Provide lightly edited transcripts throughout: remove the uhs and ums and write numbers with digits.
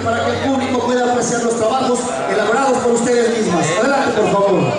para que el público pueda apreciar los trabajos elaborados por ustedes mismas. Adelante, por favor.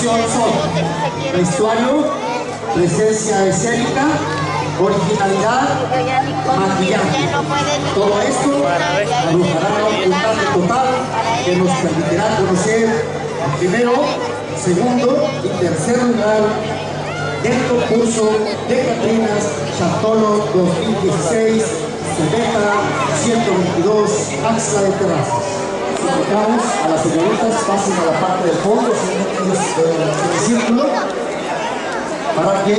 Son vestuario, presencia escénica, originalidad, maquillaje. Todo esto arrojará un puntaje total que nos permitirá conocer el primero, segundo y tercer lugar del concurso de Catrinas Chartolo 2016, Cebeta 122, Axla de Terrazas. Invitamos a las señoritas, pasen a la parte del fondo, en el círculo, para que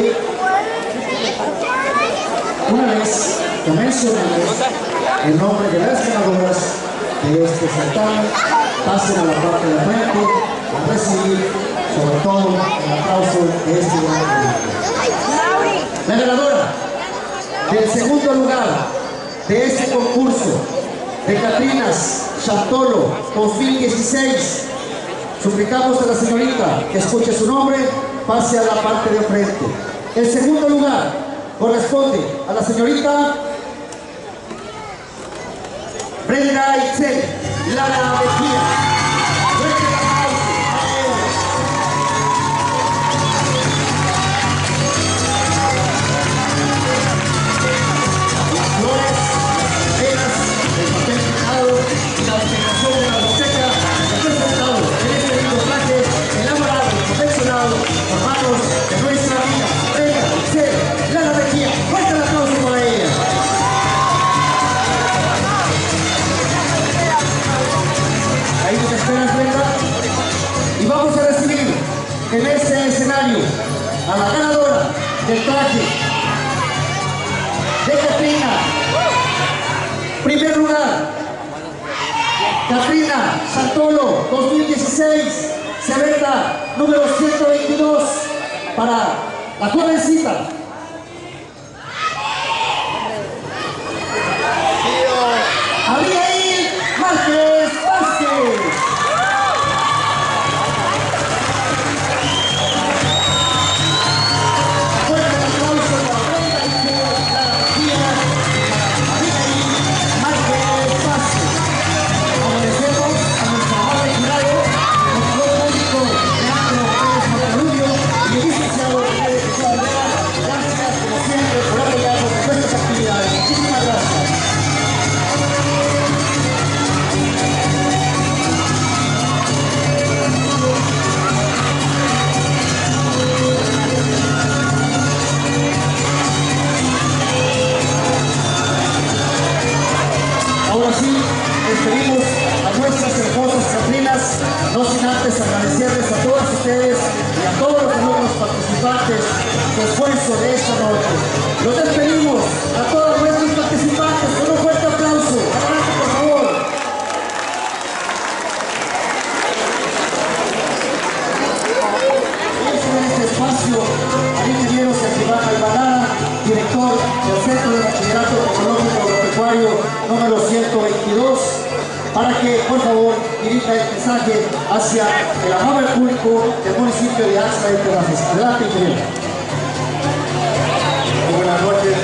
una vez que mencionemos el nombre de las ganadoras de este certamen, pasen a la parte de frente a recibir sobre todo el aplauso de este gran público. La ganadora del segundo lugar de este concurso de Catrinas Chartolo 2016, suplicamos a la señorita que escuche su nombre, pase a la parte de frente. El segundo lugar corresponde a la señorita Brenda Itzel Lara Mejía. Y vamos a recibir en este escenario a la ganadora del traje de Catrina. Primer lugar, Catrina Chartolo 2016, Cebeta número 122, para la jovencita Abigail Márquez Vázquez. Despedimos a nuestras hermosas Catrinas, no sin antes agradecerles a todas ustedes y a todos los nuevos participantes su esfuerzo de esta noche. Los despedimos a todos nuestros participantes con un fuerte aplauso. Adelante, por favor. En este espacio al ingeniero Santiago Alvarado, director del Centro de Bachillerato Tecnológico Agropecuario número 122, para que por favor dirija el mensaje hacia el amable público del municipio de Axla de Terrazas. Adelante, ingeniero. Muy buenas noches,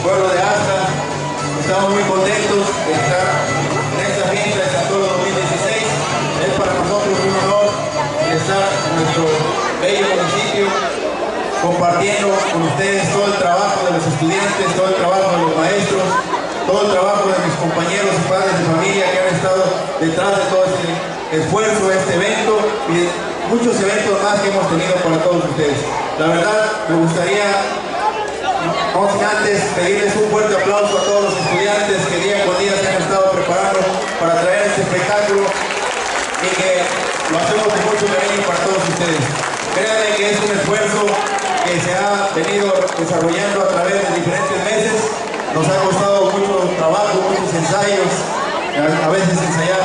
pueblo de Axla. Estamos muy contentos de estar en esta fiesta de Chartolo 2016. Es para nosotros un honor estar en nuestro bello municipio, compartiendo con ustedes todo el trabajo de los estudiantes, todo el trabajo de los maestros, todo el trabajo de mis compañeros y padres de familia que han estado detrás de todo este esfuerzo, este evento y de muchos eventos más que hemos tenido para todos ustedes. La verdad, me gustaría, no sin antes, pedirles un fuerte aplauso a todos los estudiantes que día con día se han estado preparando para traer este espectáculo y que lo hacemos con mucho cariño para todos ustedes. Créanme que es un esfuerzo que se ha venido desarrollando a través de diferentes meses. Nos ha costado mucho trabajo, muchos ensayos, a veces ensayar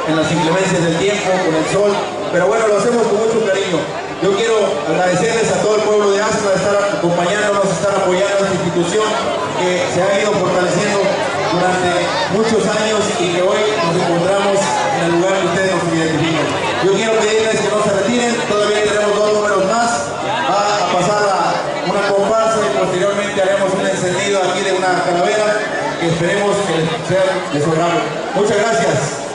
en las inclemencias del tiempo, con el sol, pero bueno, lo hacemos con mucho cariño. Yo quiero agradecerles a todo el pueblo de Aspa de estar acompañándonos, estar apoyando a esta institución que se ha ido fortaleciendo durante muchos años y que hoy nos encontramos en el lugar que ustedes nos identifican. Yo quiero pedirles que no se retiren, todavía tenemos 2 números más, va a pasar una comparsa y posteriormente haremos un encendido aquí de una calavera que esperemos que sea de su agrado. Muchas gracias.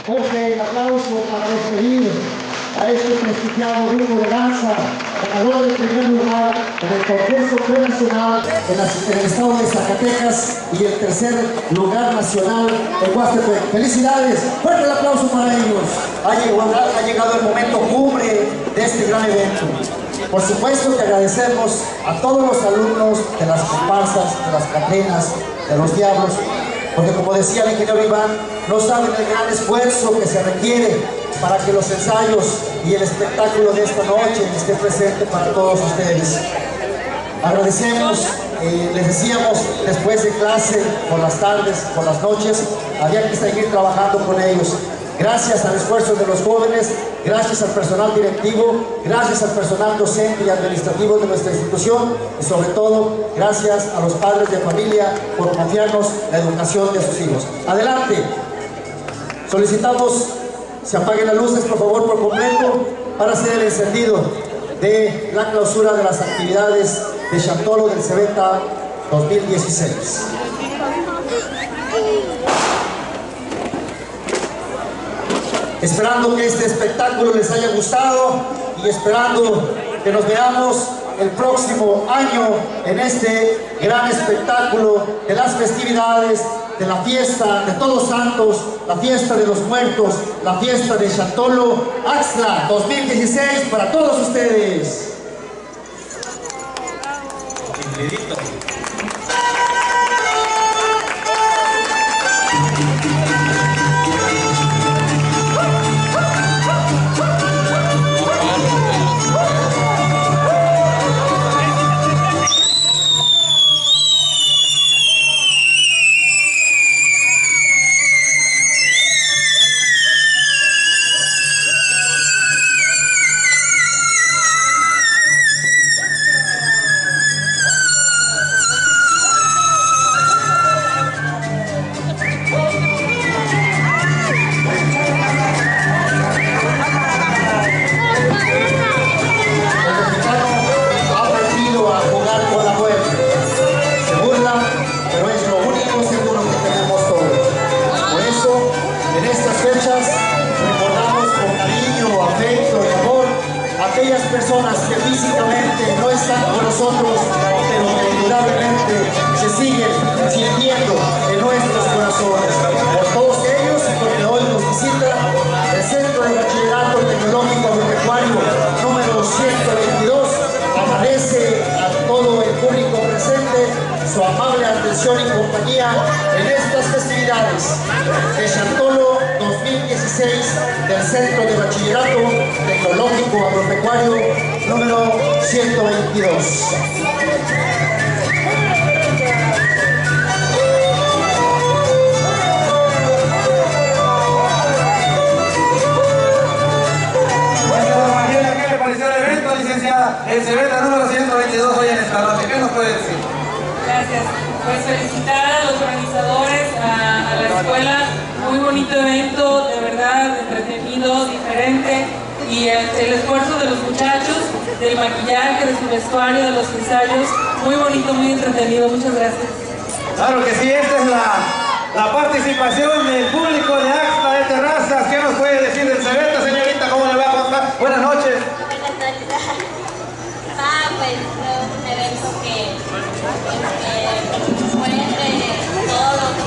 Fuerte el aplauso para despedir a este prestigiado grupo de danza, ganador del primer lugar en el concurso prenacional en el estado de Zacatecas y el tercer lugar nacional en Huastepec. ¡Felicidades! ¡Fuerte el aplauso para ellos! Ha llegado el momento cumbre de este gran evento. Por supuesto que agradecemos a todos los alumnos de las comparsas, de las catrinas, de los diablos, porque como decía el ingeniero Iván, no saben el gran esfuerzo que se requiere para que los ensayos y el espectáculo de esta noche esté presente para todos ustedes. Agradecemos, les decíamos, después de clase, por las tardes, por las noches, había que seguir trabajando con ellos. Gracias al esfuerzo de los jóvenes, gracias al personal directivo, gracias al personal docente y administrativo de nuestra institución y sobre todo, gracias a los padres de familia por confiarnos la educación de sus hijos. Adelante. Solicitamos se apaguen las luces, por favor, por completo, para hacer el encendido de la clausura de las actividades de Chantolo del Cebeta 2016. Esperando que este espectáculo les haya gustado y esperando que nos veamos el próximo año en este gran espectáculo de las festividades, de la fiesta de Todos Santos, la fiesta de los muertos, la fiesta de Chantolo Axtla 2016 para todos ustedes. Personas que físicamente no están con nosotros, pero que indudablemente se siguen sintiendo en nuestros corazones. Por todos ellos, porque hoy nos visita el Centro de Bachillerato Tecnológico Agropecuario número 122, agradece a todo el público presente su amable atención y compañía en estas festividades de Chantolo 2016 del Centro de Bachillerato Tecnológico Agropecuario número 122. ¿Qué le pareció el evento, licenciada? El Cebeta número 122 hoy en esta noche. ¿Qué nos puede decir? Gracias. Pues felicitar a los organizadores, a la escuela. Muy bonito evento, de verdad, entretenido, diferente. Y el esfuerzo de los muchachos, del maquillaje, de su vestuario, de los ensayos. Muy bonito, muy entretenido. Muchas gracias. Claro que sí, esta es la participación del público de Axtla de Terrazas. ¿Qué nos puede decir del Cebeta, señorita? ¿Cómo le va a contar? Buenas noches. Buenas noches. Pues un evento que fue entre todos